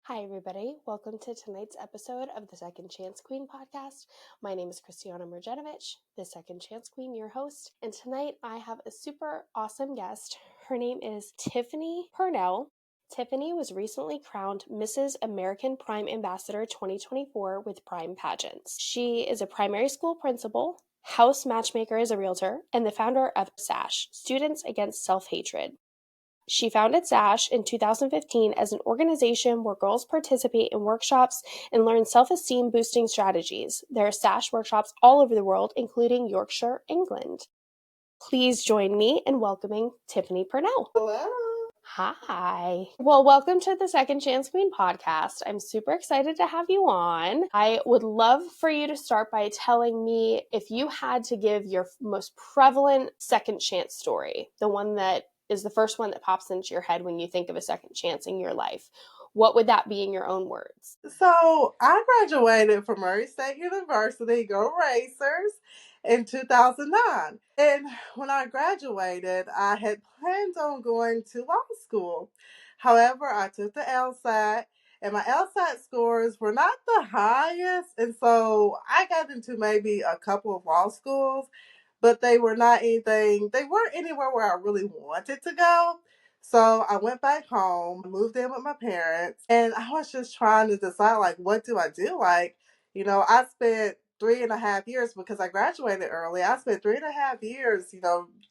Hi, everybody. Welcome to tonight's episode of the Second Chance Queen podcast. My name is Kristianna Mrjenovich, the Second Chance Queen, your host. And tonight I have a super awesome guest. Her name is Tiffany Purnell. Tiffany was recently crowned Mrs. American Prime Ambassador 2024 with Prime Pageants. She is a primary school principal, house matchmaker as a realtor, and the founder of S.A.S.H, Students Against Self-Hatred. She founded S.A.S.H in 2015 as an organization where girls participate in workshops and learn self-esteem boosting strategies. There are S.A.S.H workshops all over the world, including Yorkshire, England. Please join me in welcoming Tiffany Purnell. Hello. Hi. Well, welcome to the Second Chance Queen podcast. I'm super excited to have you on. I would love for you to start by telling me if you had to give your most prevalent second chance story, the one that is the first one that pops into your head when you think of a second chance in your life. What would that be in your own words? So I graduated from Murray State University, go Racers, in 2009. And when I graduated, I had planned on going to law school. However, I took the LSAT, and my LSAT scores were not the highest. And so I got into maybe a couple of law schools, but they weren't anywhere where I really wanted to go. So I went back home, moved in with my parents, and I was just trying to decide, like, what do I do? Like, I spent 3.5 years because I graduated early. I spent 3.5 years,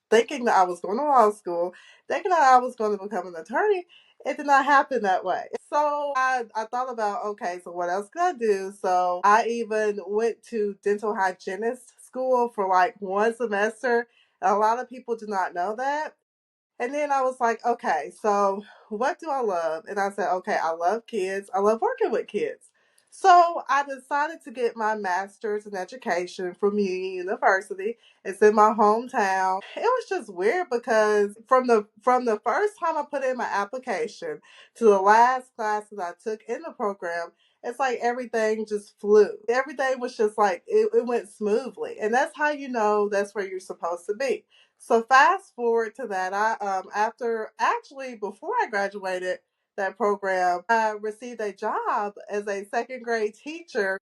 thinking that I was going to law school, thinking that I was going to become an attorney. It did not happen that way. So I thought about, okay, so what else could I do? So I even went to dental hygienist school for like one semester. A lot of people do not know that. And then I was like, okay, so what do I love? And I said, okay, I love kids. I love working with kids. So I decided to get my master's in education from Union University. It's in my hometown. It was just weird because from the first time I put in my application to the last class that I took in the program, it's like everything just flew. Everything was just like it went smoothly. And that's how you know that's where you're supposed to be. So fast forward to that, before I graduated that program, I received a job as a second grade teacher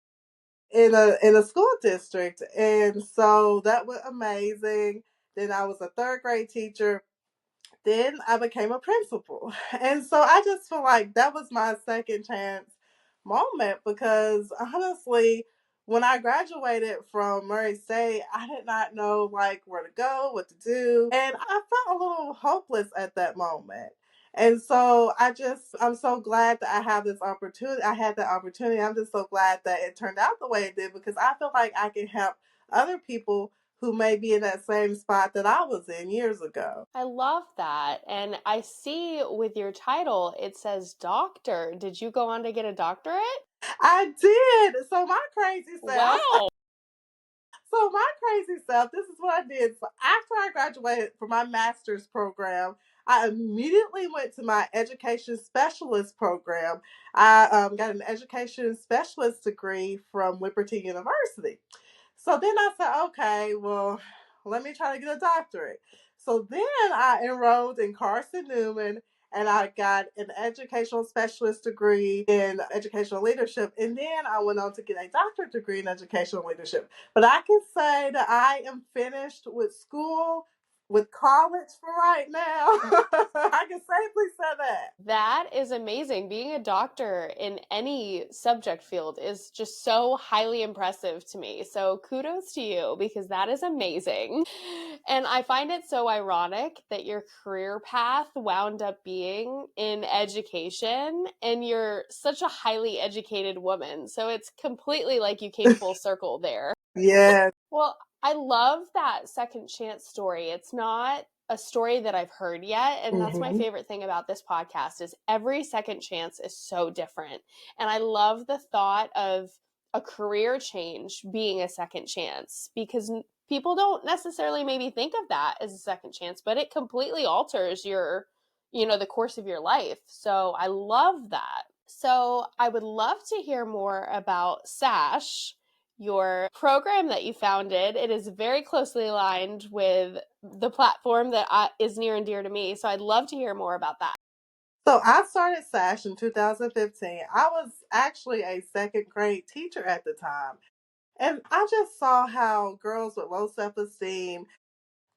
in a school district, and so that was amazing. Then I was a third grade teacher. Then I became a principal. And so I just feel like that was my second chance moment because honestly, when I graduated from Murray State, I did not know like where to go, what to do. And I felt a little hopeless at that moment. And so I'm so glad that I have this opportunity. I had that opportunity. I'm just so glad that it turned out the way it did because I feel like I can help other people who may be in that same spot that I was in years ago. I love that. And I see with your title, it says doctor. Did you go on to get a doctorate? I did. Wow. So my crazy self, this is what I did. So after I graduated from my master's program, I immediately went to my education specialist program. I got an education specialist degree from Liberty University. So then I said, okay, well, let me try to get a doctorate. So then I enrolled in Carson Newman and I got an educational specialist degree in educational leadership. And then I went on to get a doctorate degree in educational leadership. But I can say that I am finished with school, with college for right now. I can safely say that. That is amazing. Being a doctor in any subject field is just so highly impressive to me. So kudos to you because that is amazing. And I find it so ironic that your career path wound up being in education and you're such a highly educated woman. So it's completely like you came full circle there. Yes. Well, I love that second chance story. It's not a story that I've heard yet, and that's my Mm-hmm. favorite thing about this podcast is every second chance is so different. And I love the thought of a career change being a second chance because people don't necessarily maybe think of that as a second chance, but it completely alters the course of your life. So I love that. So I would love to hear more about S.A.S.H, your program that you founded. It is very closely aligned with the platform that is near and dear to me. So I'd love to hear more about that. So I started S.A.S.H in 2015. I was actually a second grade teacher at the time. And I just saw how girls with low self esteem,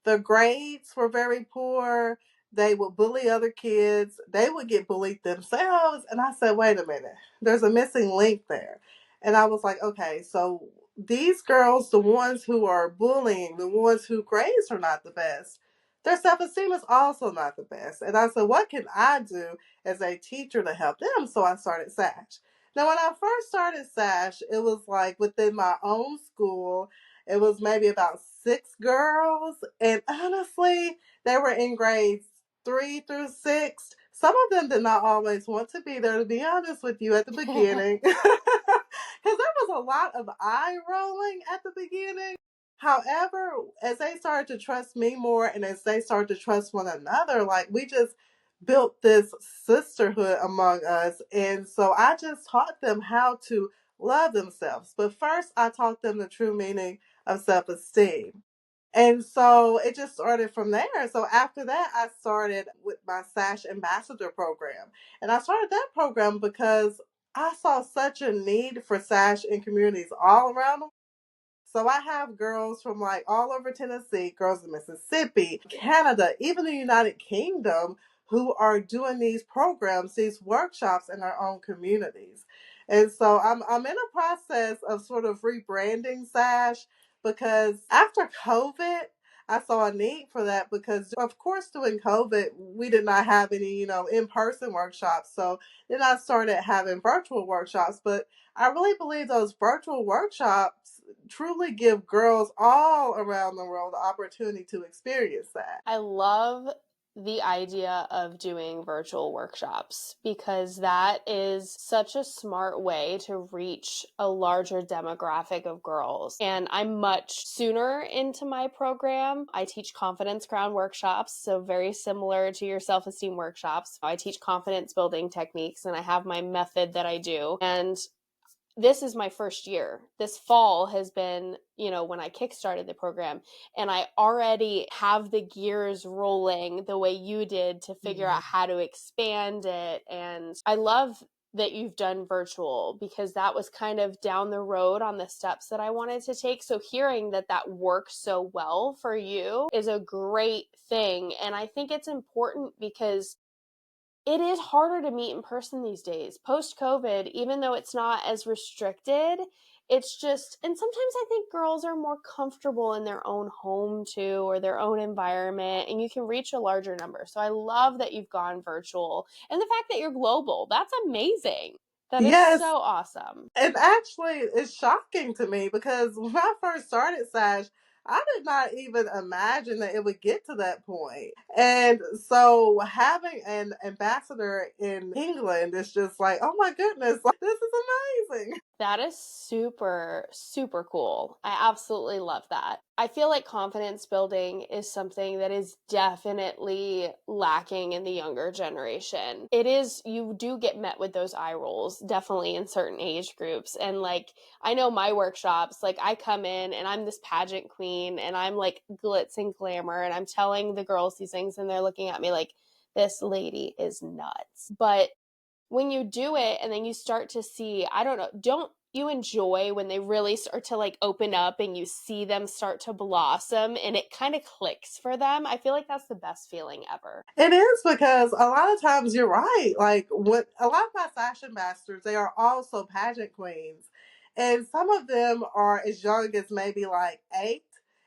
the grades were very poor. They would bully other kids. They would get bullied themselves. And I said, wait a minute, there's a missing link there. And I was like, okay, so these girls, the ones who are bullying, the ones whose grades are not the best, their self esteem is also not the best. And I said, what can I do as a teacher to help them? So I started S.A.S.H. Now, when I first started S.A.S.H, it was like within my own school. It was maybe about six girls, and honestly, they were in grades 3 through 6. Some of them did not always want to be there, to be honest with you, at the beginning, because there was a lot of eye rolling at the beginning. However, as they started to trust me more and as they started to trust one another, like we just built this sisterhood among us. And so I just taught them how to love themselves. But first, I taught them the true meaning of self esteem. And so it just started from there. So after that, I started with my S.A.S.H ambassador program. And I started that program because I saw such a need for S.A.S.H in communities all around the world. So I have girls from like all over Tennessee, girls in Mississippi, Canada, even the United Kingdom who are doing these programs, these workshops in their own communities. And so I'm in a process of sort of rebranding S.A.S.H because after COVID, I saw a need for that because of course during COVID we did not have any, in-person workshops. So then I started having virtual workshops, but I really believe those virtual workshops truly give girls all around the world the opportunity to experience that. I love the idea of doing virtual workshops because that is such a smart way to reach a larger demographic of girls. And I'm much sooner into my program. I teach confidence ground workshops, so very similar to your self esteem workshops. I teach confidence building techniques and I have my method that I do. And this is my first year. This fall has been, when I kickstarted the program, and I already have the gears rolling the way you did to figure out how to expand it. And I love that you've done virtual because that was kind of down the road on the steps that I wanted to take. So hearing that that works so well for you is a great thing. And I think it's important because it is harder to meet in person these days. Post COVID, even though it's not as restricted, it's just, and sometimes I think girls are more comfortable in their own home too, or their own environment, and you can reach a larger number. So I love that you've gone virtual and the fact that you're global. That's amazing. That is Yes, so awesome. and actually, it's shocking to me because when I first started S.A.S.H, I did not even imagine that it would get to that point. And so having an ambassador in England is just like, oh my goodness, like, this is amazing. That is super, super cool. I absolutely love that. I feel like confidence building is something that is definitely lacking in the younger generation. It is, you do get met with those eye rolls, definitely in certain age groups. And like, I know my workshops, like, I come in and I'm this pageant queen and I'm like glitz and glamour and I'm telling the girls these things and they're looking at me like, this lady is nuts. But when you do it and then you start to see, I don't know, don't you enjoy when they really start to like open up and you see them start to blossom and it kind of clicks for them? I feel like that's the best feeling ever. It is because a lot of times you're right. Like what a lot of my fashion masters, they are also pageant queens. And some of them are as young as maybe like 8,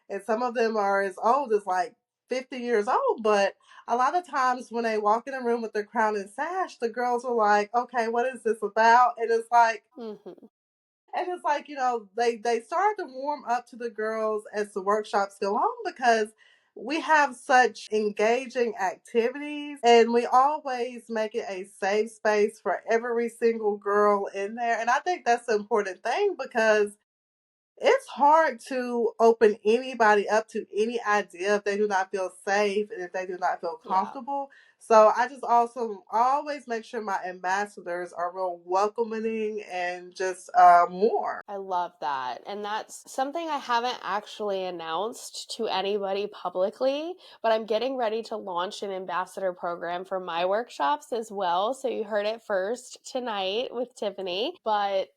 and some of them are as old as like 50 years old. But a lot of times when they walk in a room with their crown and sash, the girls are like, okay, what is this about? Mm-hmm. And it's like, they start to warm up to the girls as the workshops go on because we have such engaging activities and we always make it a safe space for every single girl in there. And I think that's the important thing because it's hard to open anybody up to any idea if they do not feel safe and if they do not feel Yeah. comfortable. So I just also always make sure my ambassadors are real welcoming and just warm. I love that. And that's something I haven't actually announced to anybody publicly, but I'm getting ready to launch an ambassador program for my workshops as well. So you heard it first tonight with Tiffany. But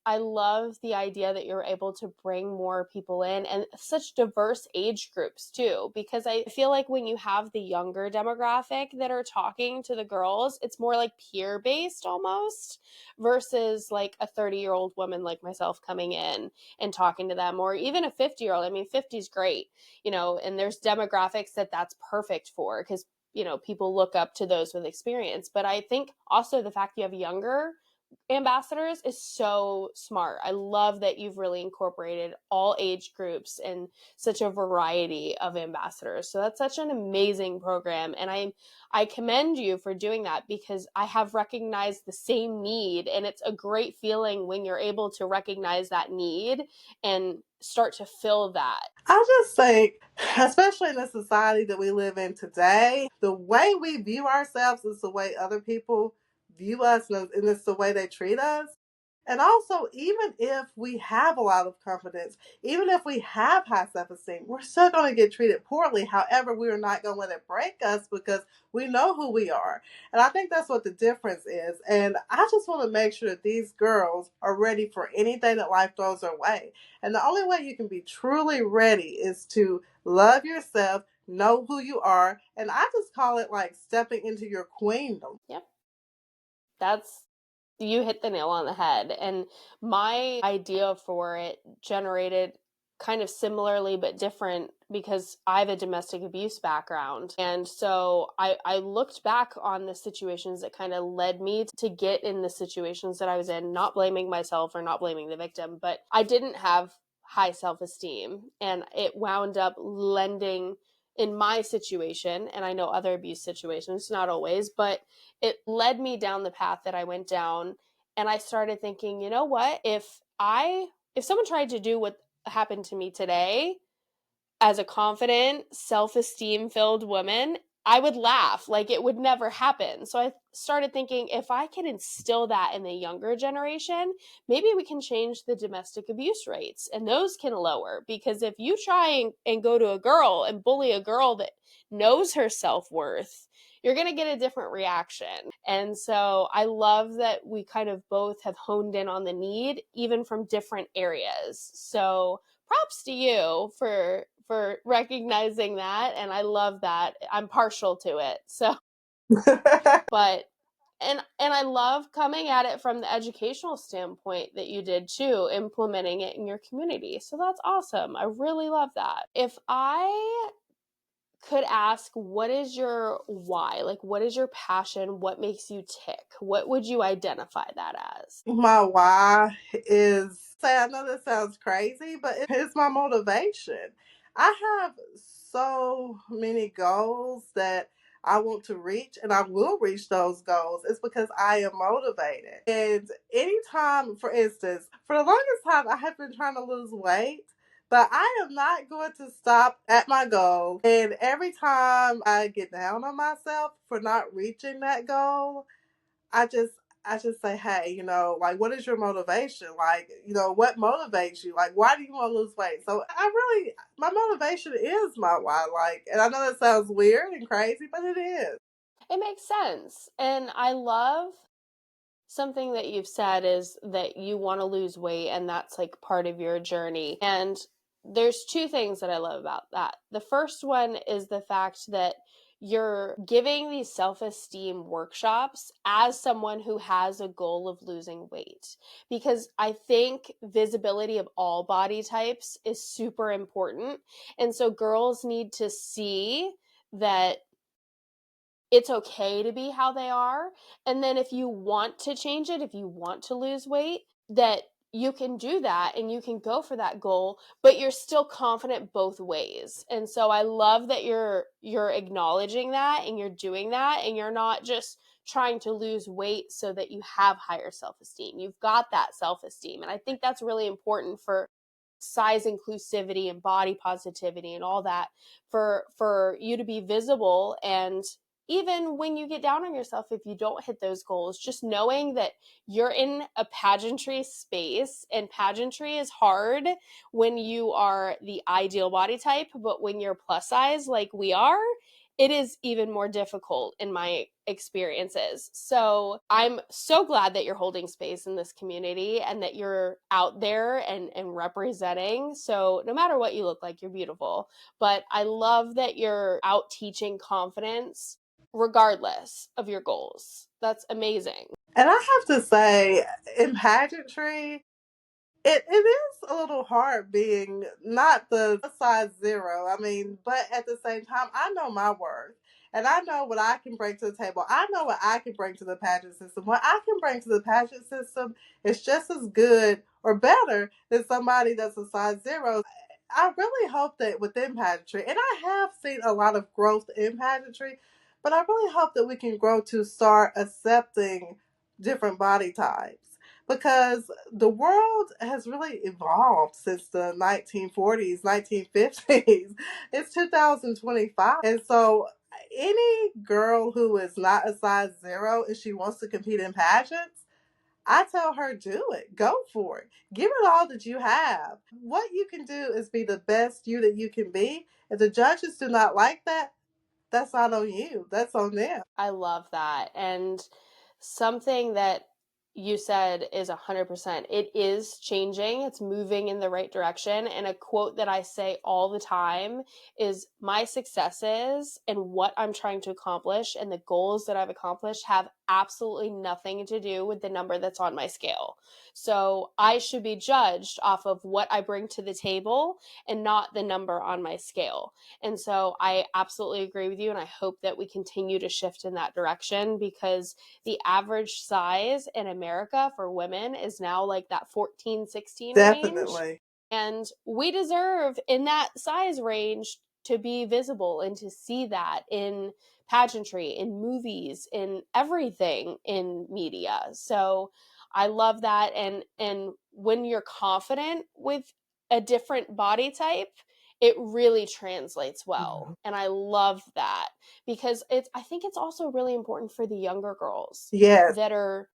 I love the idea that you're able to bring more people in and such diverse age groups too, because I feel like when you have the younger demographic that are talking to the girls, it's more like peer based almost versus like a 30-year-old woman like myself coming in and talking to them, or even a 50-year-old. I mean, 50 is great, and there's demographics that's perfect for, because people look up to those with experience. But I think also the fact you have younger ambassadors is so smart. I love that you've really incorporated all age groups and such a variety of ambassadors. So that's such an amazing program, and I commend you for doing that, because I have recognized the same need, and it's a great feeling when you're able to recognize that need and start to fill that. I just think, especially in the society that we live in today, the way we view ourselves is the way other people view us, and it's the way they treat us. And also, even if we have a lot of confidence, even if we have high self esteem, we're still going to get treated poorly. However, we are not going to let it break us because we know who we are. And I think that's what the difference is. And I just want to make sure that these girls are ready for anything that life throws their way. And the only way you can be truly ready is to love yourself, know who you are. And I just call it like stepping into your queendom. Yep. That's You hit the nail on the head. And my idea for it generated kind of similarly but different, because I have a domestic abuse background. And so I looked back on the situations that kind of led me to get in the situations that I was in, not blaming myself or not blaming the victim, but I didn't have high self esteem. And it wound up lending in my situation, and I know other abuse situations, not always, but it led me down the path that I went down. And I started thinking, you know what, if someone tried to do what happened to me today, as a confident, self-esteem filled woman, I would laugh like it would never happen. So I started thinking, if I can instill that in the younger generation, maybe we can change the domestic abuse rates, and those can lower. Because if you try and go to a girl and bully a girl that knows her self-worth, you're going to get a different reaction. And so I love that we kind of both have honed in on the need, even from different areas. So props to you for recognizing that, and I love that. I'm partial to it. So, but and I love coming at it from the educational standpoint that you did too, implementing it in your community. So that's awesome. I really love that. If I could ask, what is your why? Like, what is your passion? What makes you tick? What would you identify that as? My why is, say, I know this sounds crazy, but it's my motivation. I have so many goals that I want to reach, and I will reach those goals. It's because I am motivated. And anytime, for instance, for the longest time, I have been trying to lose weight. But I am not going to stop at my goal. And every time I get down on myself for not reaching that goal, I just I just say, hey, like, what is your motivation? Like, what motivates you? Like, why do you want to lose weight? So my motivation is my why. Like, and I know that sounds weird and crazy, but it is. It makes sense. And I love something that you've said is that you want to lose weight, and that's like part of your journey. And there's two things that I love about that. The first one is the fact that you're giving these self-esteem workshops as someone who has a goal of losing weight, because I think visibility of all body types is super important. And so girls need to see that it's okay to be how they are. And then if you want to change it, if you want to lose weight, that you can do that and you can go for that goal, but you're still confident both ways. And so I love that you're acknowledging that and you're doing that, and you're not just trying to lose weight so that you have higher self-esteem. You've got that self-esteem. And I think that's really important for size inclusivity and body positivity and all that for you to be visible. And even when you get down on yourself, if you don't hit those goals, just knowing that you're in a pageantry space, and pageantry is hard when you are the ideal body type, but when you're plus size like we are, it is even more difficult in my experiences. So I'm so glad that you're holding space in this community and that you're out there and representing. So no matter what you look like, you're beautiful. But I love that you're out teaching confidence regardless of your goals. That's amazing. And I have to say, in pageantry, it is a little hard being not the size zero. I mean, but at the same time, I know my worth. And I know what I can bring to the table. I know what I can bring to the pageant system. What I can bring to the pageant system is just as good or better than somebody that's a size zero. I really hope that within pageantry, and I have seen a lot of growth in pageantry, but I really hope that we can grow to start accepting different body types, because the world has really evolved since the 1940s, 1950s. It's 2025. And so any girl who is not a size zero and she wants to compete in pageants, I tell her, do it. Go for it. Give it all that you have. What you can do is be the best you that you can be. If the judges do not like that, that's not on you. That's on them. I love that. And something that you said is 100%. It is changing, it's moving in the right direction. And a quote that I say all the time is, my successes and what I'm trying to accomplish and the goals that I've accomplished have absolutely nothing to do with the number that's on my scale. So I should be judged off of what I bring to the table and not the number on my scale. And so I absolutely agree with you. And I hope that we continue to shift in that direction, because the average size in America for women is now like that 14, 16 range. Definitely. And we deserve in that size range to be visible and to see that in pageantry, in movies, in everything in media. So I love that. And when you're confident with a different body type, it really translates well. And I love that, because I think it's also really important for the younger girls Yes. that are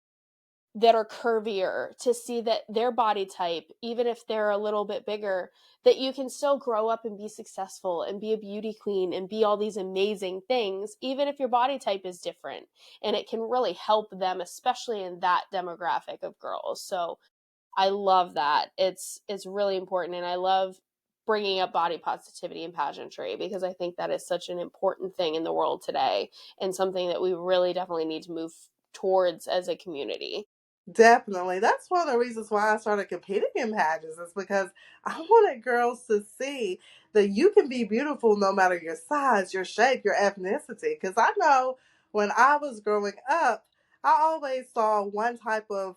curvier to see that their body type, even if they're a little bit bigger, that you can still grow up and be successful and be a beauty queen and be all these amazing things, even if your body type is different. And it can really help them, especially in that demographic of girls. So I love that. It's really important. And I love bringing up body positivity and pageantry, because I think that is such an important thing in the world today, and something that we really definitely need to move towards as a community. Definitely. That's one of the reasons why I started competing in pageants, is because I wanted girls to see that you can be beautiful no matter your size, your shape, your ethnicity. Because I know when I was growing up, I always saw one type of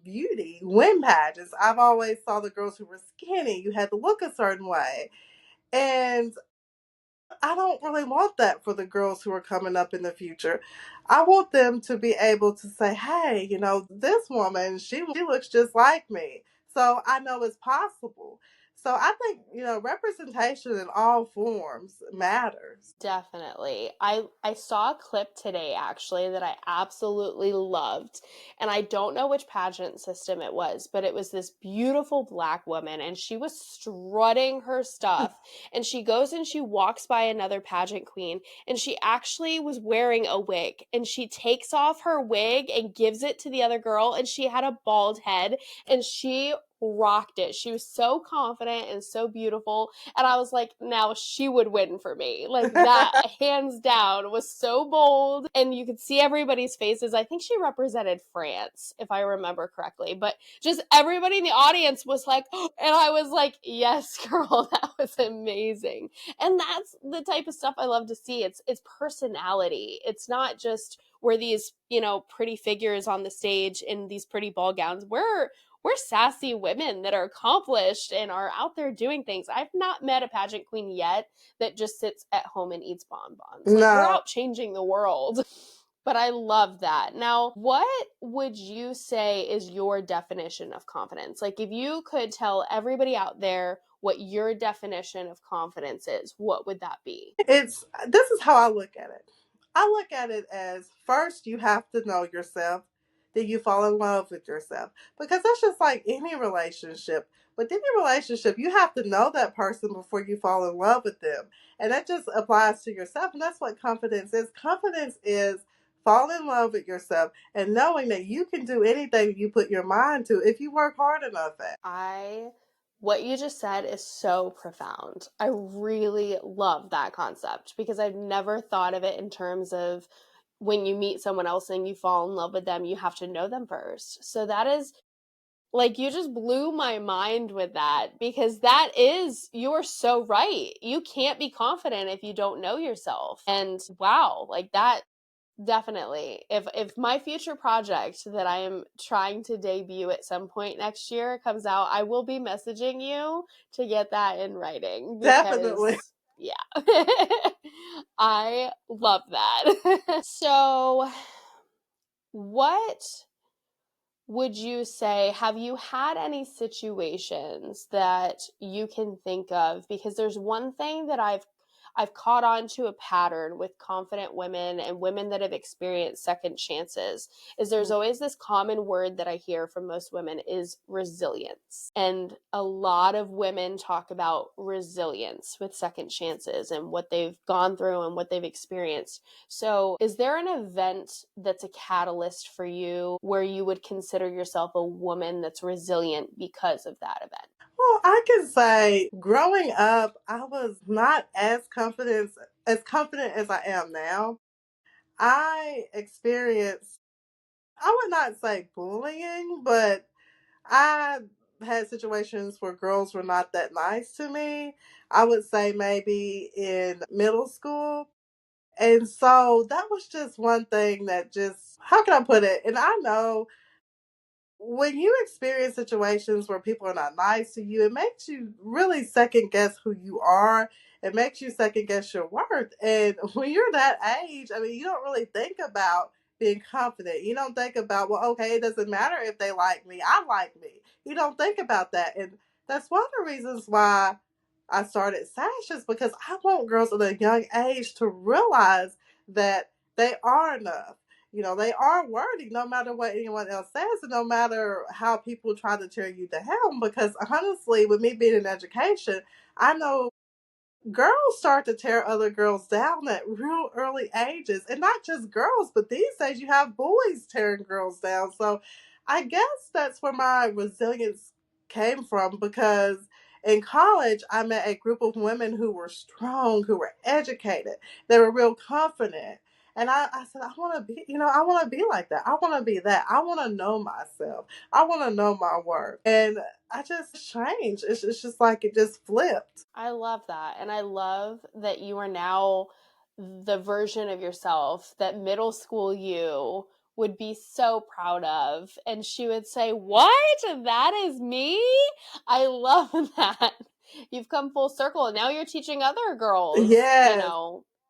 beauty win pageants. I've always saw the girls who were skinny. You had to look a certain way. And I don't really want that for the girls who are coming up in the future. I want them to be able to say, hey, this woman, she looks just like me. So I know it's possible. So I think, representation in all forms matters. Definitely. I saw a clip today actually that I absolutely loved. And I don't know which pageant system it was, but it was this beautiful black woman and she was strutting her stuff. And she goes and she walks by another pageant queen, and she actually was wearing a wig, and she takes off her wig and gives it to the other girl, and she had a bald head, and she rocked it. She was so confident and so beautiful. And I was like, now she would win for me. Like, that, hands down, was so bold. And you could see everybody's faces. I think she represented France, if I remember correctly. But just everybody in the audience was like, and I was like, yes, girl, that was amazing. And that's the type of stuff I love to see. It's personality. It's not just we're these, pretty figures on the stage in these pretty ball gowns. We're sassy women that are accomplished and are out there doing things. I've not met a pageant queen yet that just sits at home and eats bonbons. Like, we're No, out changing the world. But I love that. Now, what would you say is your definition of confidence? Like, if you could tell everybody out there what your definition of confidence is, what would that be? This is how I look at it. I look at it as first you have to know yourself, then you fall in love with yourself. Because that's just like any relationship. With any relationship, you have to know that person before you fall in love with them. And that just applies to yourself. And that's what confidence is. Confidence is falling in love with yourself and knowing that you can do anything you put your mind to if you work hard enough at it. What you just said is so profound. I really love that concept because I've never thought of it in terms of when you meet someone else and you fall in love with them, you have to know them first. So that is like, you just blew my mind with that because you're so right. You can't be confident if you don't know yourself. And wow, like that. Definitely. If my future project that I am trying to debut at some point next year comes out, I will be messaging you to get that in writing Definitely. because yeah. I love that. So, what would you say, have you had any situations that you can think of? Because there's one thing that I've caught on to a pattern with confident women and women that have experienced second chances is there's always this common word that I hear from most women is resilience. And a lot of women talk about resilience with second chances and what they've gone through and what they've experienced. So, is there an event that's a catalyst for you where you would consider yourself a woman that's resilient because of that event? Well, I can say growing up, I was not as confident as I am now. I experienced, I would not say bullying, but I had situations where girls were not that nice to me. I would say maybe in middle school. And so that was just one thing that just, how can I put it? And I know when you experience situations where people are not nice to you, it makes you really second guess who you are. It makes you second guess your worth. And when you're that age, I mean, you don't really think about being confident. You don't think about, well, okay, it doesn't matter if they like me. I like me. You don't think about that. And that's one of the reasons why I started S.A.S.H is because I want girls at a young age to realize that they are enough. They are worthy no matter what anyone else says and no matter how people try to tear you down. Because honestly, with me being in education, I know girls start to tear other girls down at real early ages. And not just girls, but these days you have boys tearing girls down. So I guess that's where my resilience came from because in college I met a group of women who were strong, who were educated, they were real confident. And I said, I want to be like that. I want to be that. I want to know myself. I want to know my worth. And I just changed. It's just like it just flipped. I love that. And I love that you are now the version of yourself that middle school you would be so proud of. And she would say, "What? That is me?" I love that. You've come full circle. And now you're teaching other girls, Yes,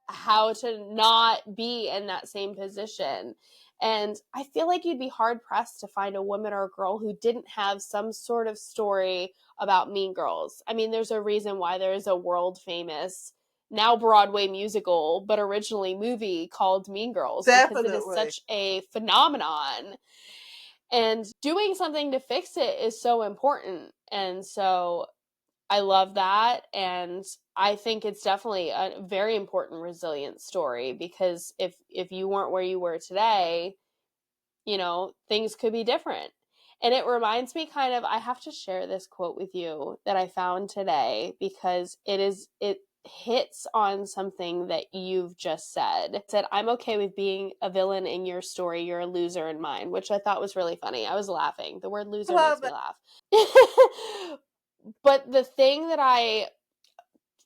how to not be in that same position. And I feel like you'd be hard pressed to find a woman or a girl who didn't have some sort of story about Mean Girls. I mean, there's a reason why there is a world famous, now Broadway musical, but originally movie called Mean Girls because it is definitely. such a phenomenon. And doing something to fix it is so important. And so I love that. And I think it's definitely a very important resilience story because if you weren't where you were today, things could be different. And it reminds me kind of, I have to share this quote with you that I found today because it hits on something that you've just said. It said, "I'm okay with being a villain in your story. You're a loser in mine," which I thought was really funny. I was laughing. The word I loser love makes me that. laugh. But the thing that I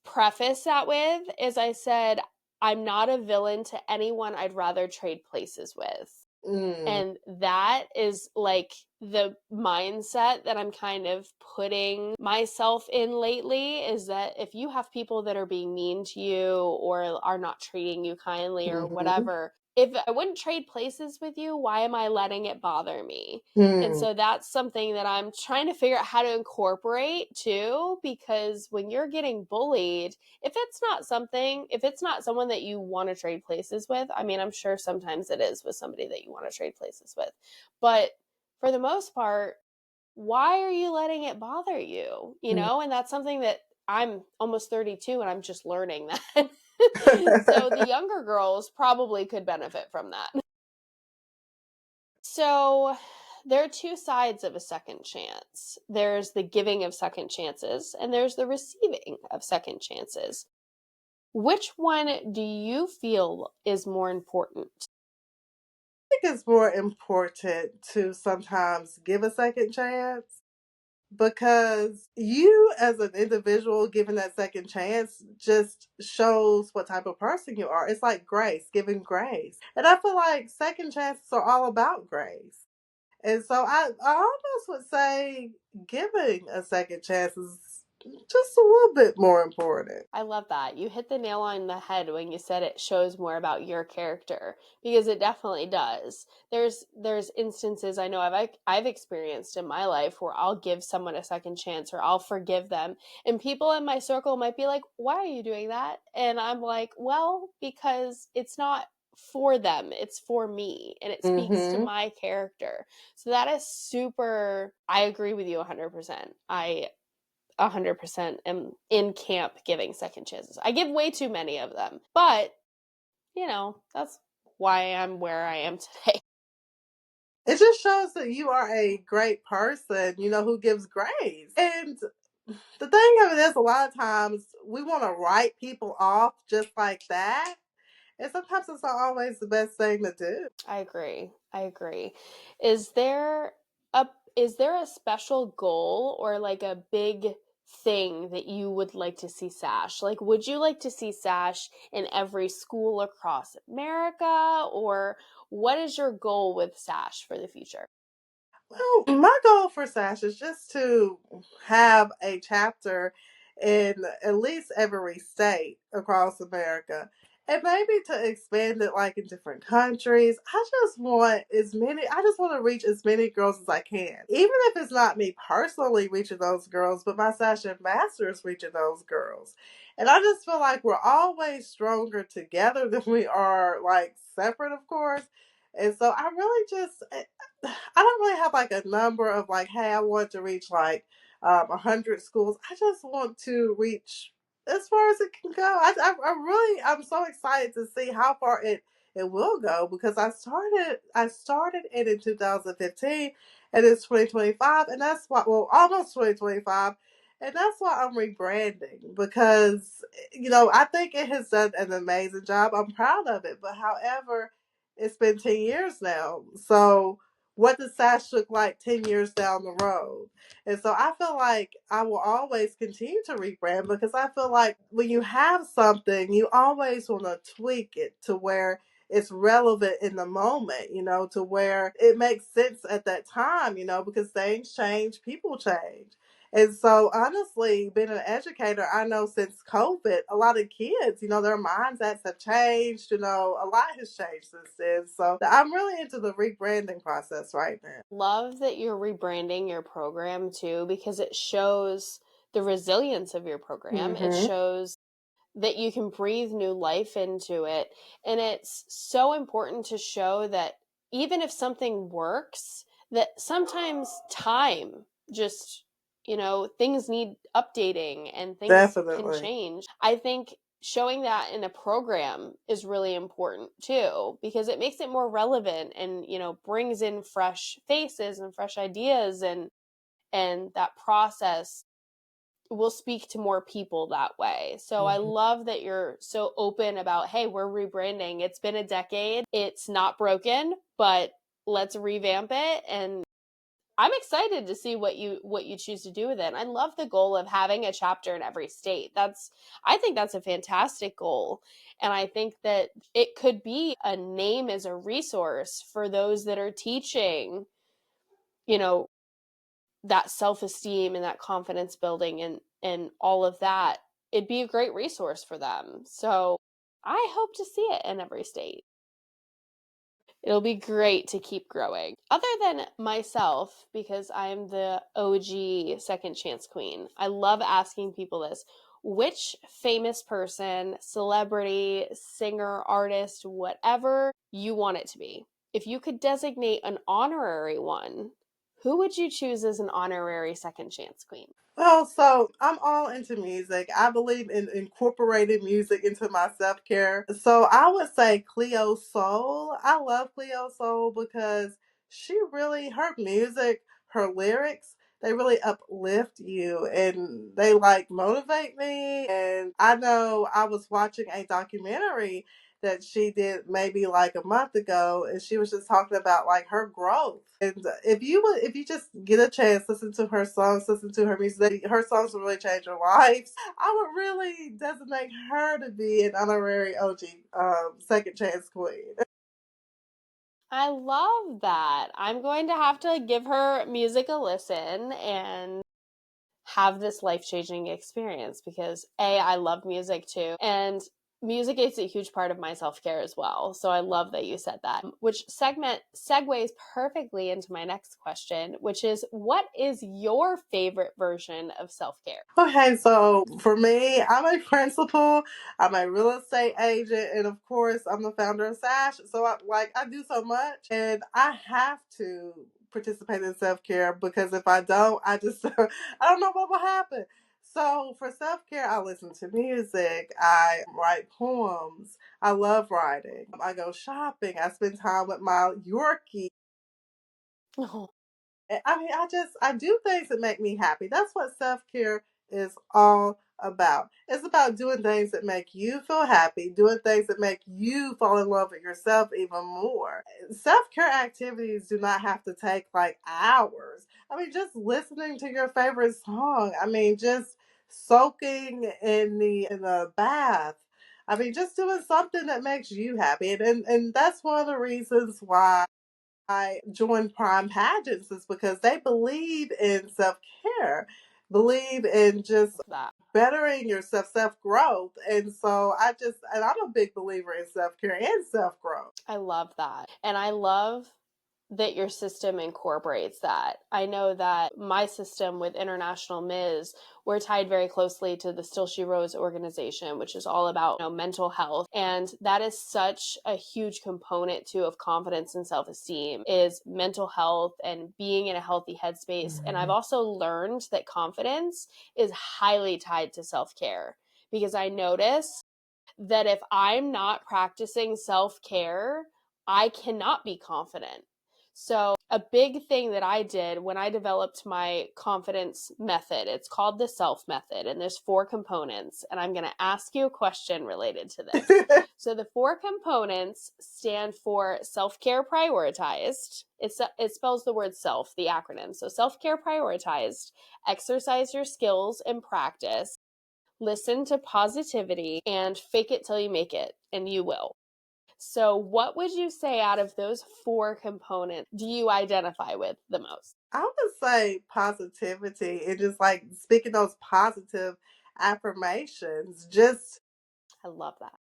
preface that with is I said, "I'm not a villain to anyone I'd rather trade places with." Mm, And that is like the mindset that I'm kind of putting myself in lately is that if you have people that are being mean to you or are not treating you kindly or hmm whatever, if I wouldn't trade places with you, why am I letting it bother me? And Mm. so that's something that I'm trying to figure out how to incorporate too, because when you're getting bullied, if it's not someone that you want to trade places with, I mean, I'm sure sometimes it is with somebody that you want to trade places with. But for the most part, why are you letting it bother you? Mm. And that's something that I'm almost 32 and I'm just learning that. So the younger girls probably could benefit from that. So there are two sides of a second chance. There's the giving of second chances, and there's the receiving of second chances. Which one do you feel is more important? think it's more important to sometimes give a second chance because you, as an individual, given that second chance just shows what type of person you are. It's like grace, giving grace. And I feel like second chances are all about grace. And so I almost would say giving a second chance is just a little bit more important. I love that. You hit the nail on the head when you said it shows more about your character, because it definitely does. There's instances I know I've experienced in my life where I'll give someone a second chance or I'll forgive them, and people in my circle might be like, "Why are you doing that?" And I'm like, "Well, because it's not for them, it's for me, and it speaks to Mm-hmm. my character." So that is super, I agree with you 100%. I 100% am in camp giving second chances. I give way too many of them, but that's why I'm where I am today. It just shows that you are a great person, who gives grace. And the thing of it is, a lot of times we want to write people off just like that. And sometimes it's not always the best thing to do. I agree. I agree. Is there a is there a special goal or like a big thing that you would like to see S.A.S.H? Like, would you like to see S.A.S.H in every school across America, or what is your goal with S.A.S.H for the future? Well, my goal for S.A.S.H is just to have a chapter in at least every state across America. And maybe to expand it like in different countries. I just want to reach as many girls as I can. Even if it's not me personally reaching those girls, but my S.A.S.H ambassadors reaching those girls. And I just feel like we're always stronger together than we are like separate, of course. And so I don't really have like a number of like, hey, I want to reach like 100 schools. I just want to reach as far as it can go. I'm so excited to see how far it will go because I started it in 2015 and it's 2025 and that's why almost 2025 and that's why I'm rebranding because I think it has done an amazing job. I'm proud of it, but however, it's been 10 years now. So what does S.A.S.H look like 10 years down the road? And so I feel like I will always continue to rebrand because I feel like when you have something, you always want to tweak it to where it's relevant in the moment, to where it makes sense at that time, because things change, people change. And so, honestly, being an educator, I know since COVID, a lot of kids, their mindsets have changed. A lot has changed since then. So, I'm really into the rebranding process right now. Love that you're rebranding your program too, because it shows the resilience of your program. It Mm-hmm. shows that you can breathe new life into it. And it's so important to show that even if something works, that sometimes time just, things need updating and things can Definitely. change. I think showing that in a program is really important too, because it makes it more relevant and, brings in fresh faces and fresh ideas, and that process will speak to more people that way. So I Mm-hmm. love that you're so open about, hey, we're rebranding. It's been a decade. It's not broken, but let's revamp it. And I'm excited to see what you choose to do with it. And I love the goal of having a chapter in every state. I think that's a fantastic goal. And I think that it could be a name as a resource for those that are teaching, you know, that self-esteem and that confidence building and all of that. It'd be a great resource for them. So I hope to see it in every state. It'll be great to keep growing. Other than myself, because I'm the OG second chance queen, I love asking people this. Which famous person, celebrity, singer, artist, whatever you want it to be, if you could designate an honorary one, who would you choose as an honorary second chance queen? Well, so I'm all into music. I believe in incorporating music into my self care. So I would say Cleo Soul. I love Cleo Soul because she really, her music, her lyrics, they really uplift you and they like motivate me. And I know I was watching a documentary that she did maybe like a month ago, and she was just talking about like her growth. And if you just get a chance, listen to her songs, listen to her music, her songs will really change your life. I would really designate her to be an honorary OG second chance queen. I love that. I'm going to have to give her music a listen and have this life-changing experience because I love music too, and music is a huge part of my self-care as well. So I love that you said that, which segment segues perfectly into my next question, which is, what is your favorite version of self-care? Okay, so for me, I'm a principal, I'm a real estate agent, and of course, I'm the founder of S.A.S.H. So I do so much, and I have to participate in self care because if I don't, I just I don't know what will happen. So for self care, I listen to music, I write poems, I love writing, I go shopping, I spend time with my Yorkie. Oh, I mean, I do things that make me happy. That's what self care is all about. It's about doing things that make you feel happy, doing things that make you fall in love with yourself even more. Self care activities do not have to take like hours. I mean, just listening to your favorite song. I mean, just soaking in the bath. I mean, just doing something that makes you happy, and that's one of the reasons why I joined Prime Pageants is because they believe in self care, believe in just that. bettering yourself, self growth. And I'm a big believer in self care and self growth. I love that. And I love that your system incorporates that. I know that my system with International Ms, we're tied very closely to the Still She Rose organization, which is all about, mental health. And that is such a huge component too of confidence and self-esteem is mental health and being in a healthy headspace. And I've also learned that confidence is highly tied to self-care because I notice that if I'm not practicing self care, I cannot be confident. So, a big thing that I did when I developed my confidence method, it's called the self method, and there's 4 components. And I'm going to ask you a question related to this. So, the 4 components stand for self care prioritized. It spells the word self, the acronym. So, self care prioritized, exercise your skills and practice, listen to positivity, and fake it till you make it, and you will. So, what would you say out of those 4 components do you identify with the most? I would say positivity and just like speaking those positive affirmations. I love that.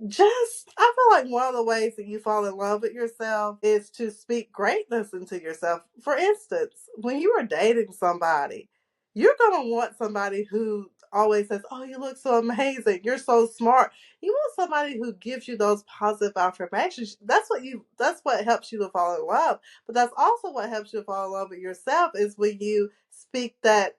I feel like one of the ways that you fall in love with yourself is to speak greatness into yourself. For instance, when you are dating somebody, you're going to want somebody who always says, "Oh, you look so amazing. You're so smart." You want somebody who gives you those positive affirmations. That's what helps you to fall in love. But that's also what helps you to fall in love with yourself is when you speak that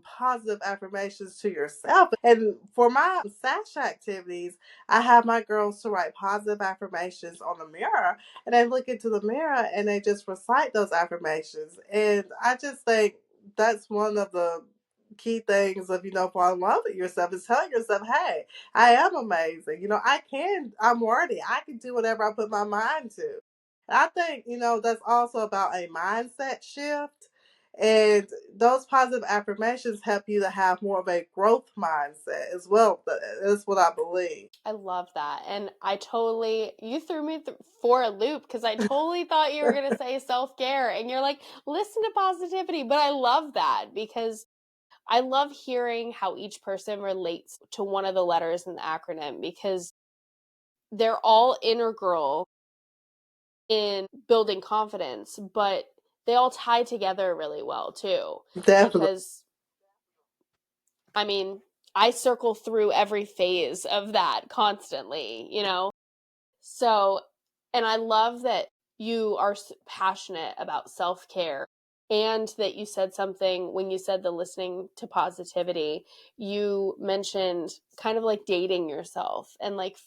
positive affirmations to yourself. And for my S.A.S.H activities, I have my girls to write positive affirmations on the mirror, and they look into the mirror and they just recite those affirmations. And I just think that's one of the key things of falling in love with yourself is telling yourself, "Hey, I am amazing. I'm worthy. I can do whatever I put my mind to." And I think that's also about a mindset shift. And those positive affirmations help you to have more of a growth mindset as well. That's what I believe. I love that. And you threw me for a loop because I totally thought you were going to say self care. And you're like, listen to positivity. But I love that because I love hearing how each person relates to one of the letters in the acronym because they're all integral in building confidence, but they all tie together really well too. Definitely. Because, I mean, I circle through every phase of that constantly, you know? So, and I love that you are passionate about self care, and that you said something when you said the listening to positivity. You mentioned kind of like dating yourself and like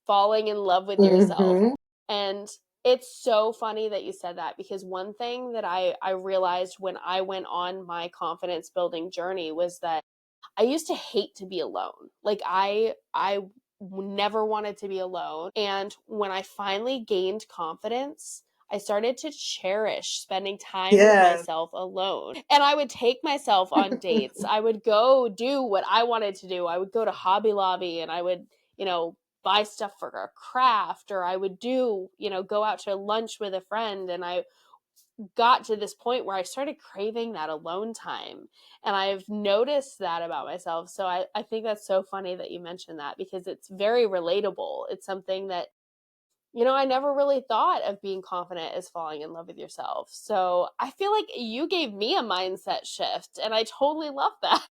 falling in love with yourself. Mm-hmm. And it's so funny that you said that, because one thing that I realized when I went on my confidence building journey was that I used to hate to be alone. Like I never wanted to be alone. And when I finally gained confidence, I started to cherish spending time with Yes. myself alone. And I would take myself on dates. I would go do what I wanted to do. I would go to Hobby Lobby and I would, you know, buy stuff for a craft, or I would do, you know, go out to lunch with a friend. And I got to this point where I started craving that alone time. And I've noticed that about myself. So I think that's so funny that you mentioned that, because it's very relatable. It's something that, you know, I never really thought of being confident as falling in love with yourself. So I feel like you gave me a mindset shift, and I totally love that.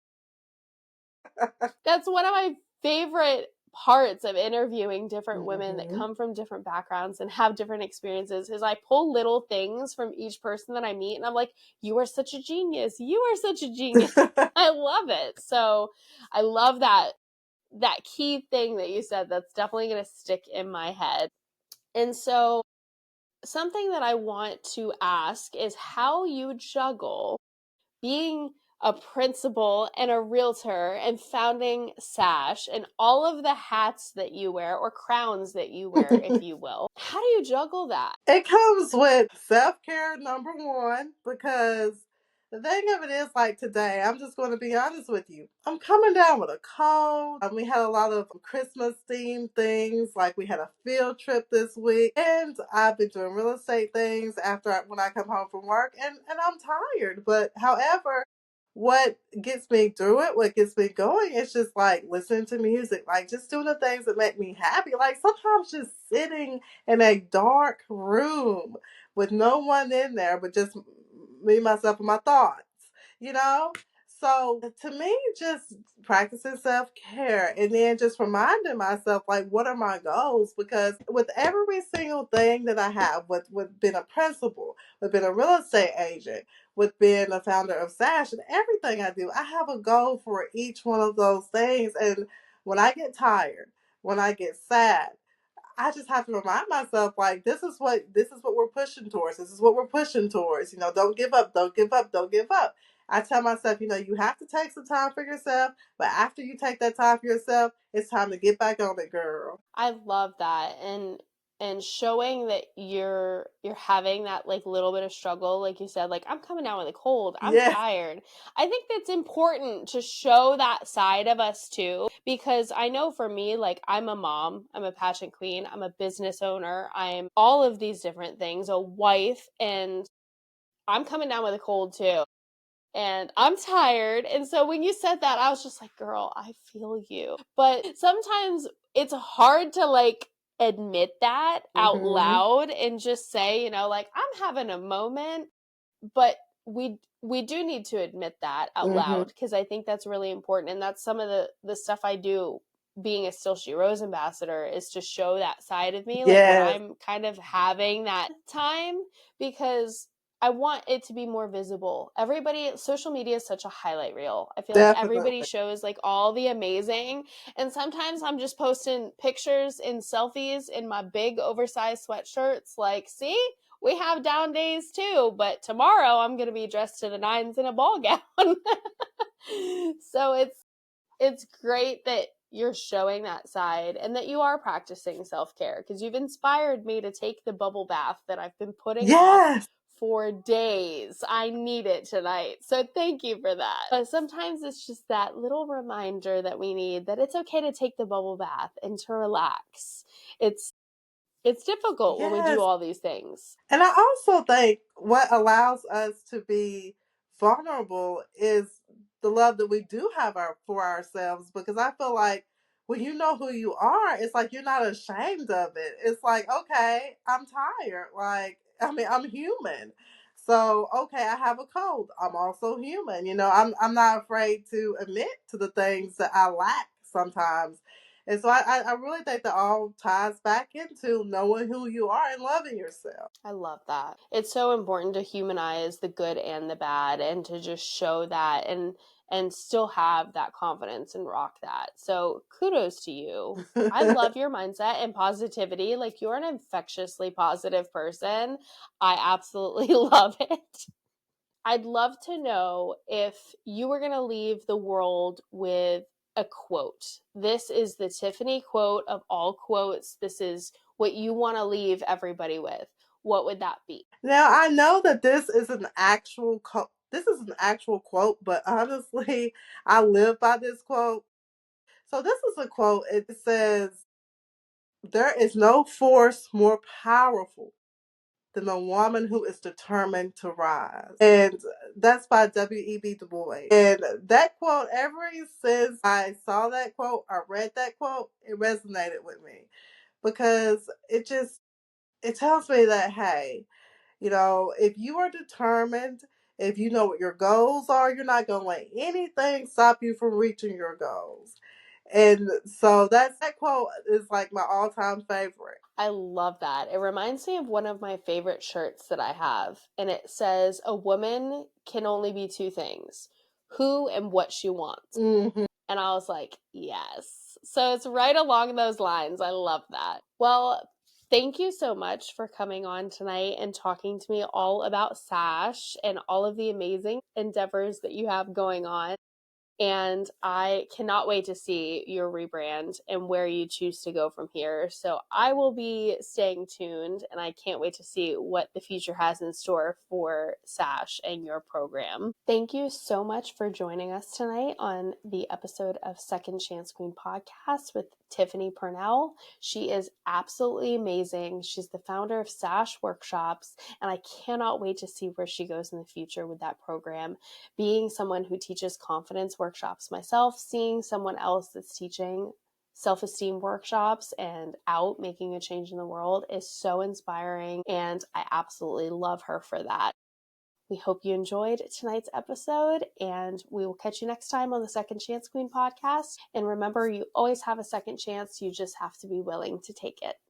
That's one of my favorite parts of interviewing different women that Mm-hmm. come from different backgrounds and have different experiences, is I pull little things from each person that I meet, and I'm like, you are such a genius. You are such a genius. I love it. So I love that key thing that you said. That's definitely going to stick in my head. And so something that I want to ask is how you juggle being a principal and a realtor and founding S.A.S.H and all of the hats that you wear, or crowns that you wear, if you will. How do you juggle that? It comes with self care, number one, because the thing of it is, like today, I'm just going to be honest with you. I'm coming down with a cold. We had a lot of Christmas themed things, like we had a field trip this week, and I've been doing real estate things when I come home from work, and I'm tired. But however, what gets me through it, what gets me going, is just like listening to music, like just doing the things that make me happy. Like sometimes just sitting in a dark room with no one in there but just me, myself, and my thoughts, you know? So to me, just practicing self care and then just reminding myself, like, what are my goals? Because with every single thing that I have, with being a principal, with being a real estate agent, with being a founder of S.A.S.H, and everything I do, I have a goal for each one of those things. And when I get tired, when I get sad, I just have to remind myself, like, this is what we're pushing towards. This is what we're pushing towards. Don't give up, don't give up, don't give up. I tell myself, you have to take some time for yourself, but after you take that time for yourself, it's time to get back on it, girl. I love that. And showing that you're having that like little bit of struggle, like you said, like I'm coming down with a cold, I'm Yeah. tired. I think that's important to show that side of us too, because I know for me, like I'm a mom, I'm a pageant queen, I'm a business owner, I'm all of these different things, a wife, and I'm coming down with a cold too. And I'm tired. And so when you said that, I was just like, girl, I feel you. But sometimes it's hard to like admit that out Hmm. loud and just say, you know, like I'm having a moment, but we do need to admit that out Hmm. loud, because I think that's really important. And that's some of the stuff I do being a Still She Rose ambassador, is to show that side of me, like when Yes, I'm kind of having that time, because I want it to be more visible. Social media is such a highlight reel. I feel like everybody definitely. shows like all the amazing, and sometimes I'm just posting pictures and selfies in my big oversized sweatshirts, like, see, we have down days too, but tomorrow I'm going to be dressed to the nines in a ball gown. So it's great that you're showing that side and that you are practicing self-care, because you've inspired me to take the bubble bath that I've been putting off Yes, for days. I need it tonight. So thank you for that. But sometimes it's just that little reminder that we need, that it's okay to take the bubble bath and to relax. It's difficult when we do yes. all these things. And I also think what allows us to be vulnerable is the love that we do have for ourselves. Because I feel like when you know who you are, it's like you're not ashamed of it. It's like, okay, I'm tired. Like, I mean, I'm human. So, okay, I have a cold. I'm also human. I'm not afraid to admit to the things that I lack sometimes. And so I really think that all ties back into knowing who you are and loving yourself. I love that. It's so important to humanize the good and the bad and to just show that and still have that confidence and rock that. So kudos to you. I love your mindset and positivity. Like, you're an infectiously positive person. I absolutely love it. I'd love to know if you were going to leave the world with a quote. This is the Tiffany quote of all quotes. This is what you want to leave everybody with. What would that be? Now I know that this is an actual quote, but honestly, I live by this quote. So this is a quote. It says, "There is no force more powerful than the woman who is determined to rise." And that's by W.E.B. Du Bois. And that quote, ever since I saw that quote, I read that quote, it resonated with me because it tells me that, hey, if you are determined, if you know what your goals are, you're not going to let anything stop you from reaching your goals. And so that quote is like my all-time favorite. I love that. It reminds me of one of my favorite shirts that I have. And it says, "A woman can only be two things: who and what she wants." Mm-hmm. And I was like, yes. So it's right along those lines. I love that. Well, thank you so much for coming on tonight and talking to me all about S.A.S.H and all of the amazing endeavors that you have going on. And I cannot wait to see your rebrand and where you choose to go from here. So I will be staying tuned, and I can't wait to see what the future has in store for S.A.S.H and your program. Thank you so much for joining us tonight on the episode of Second Chance Queen podcast with Tiffany Purnell. She is absolutely amazing. She's the founder of S.A.S.H Workshops, and I cannot wait to see where she goes in the future with that program. Being someone who teaches confidence workshops myself, seeing someone else that's teaching self-esteem workshops and out making a change in the world is so inspiring, and I absolutely love her for that. We hope you enjoyed tonight's episode, and we will catch you next time on the Second Chance Queen podcast. And remember, you always have a second chance. You just have to be willing to take it.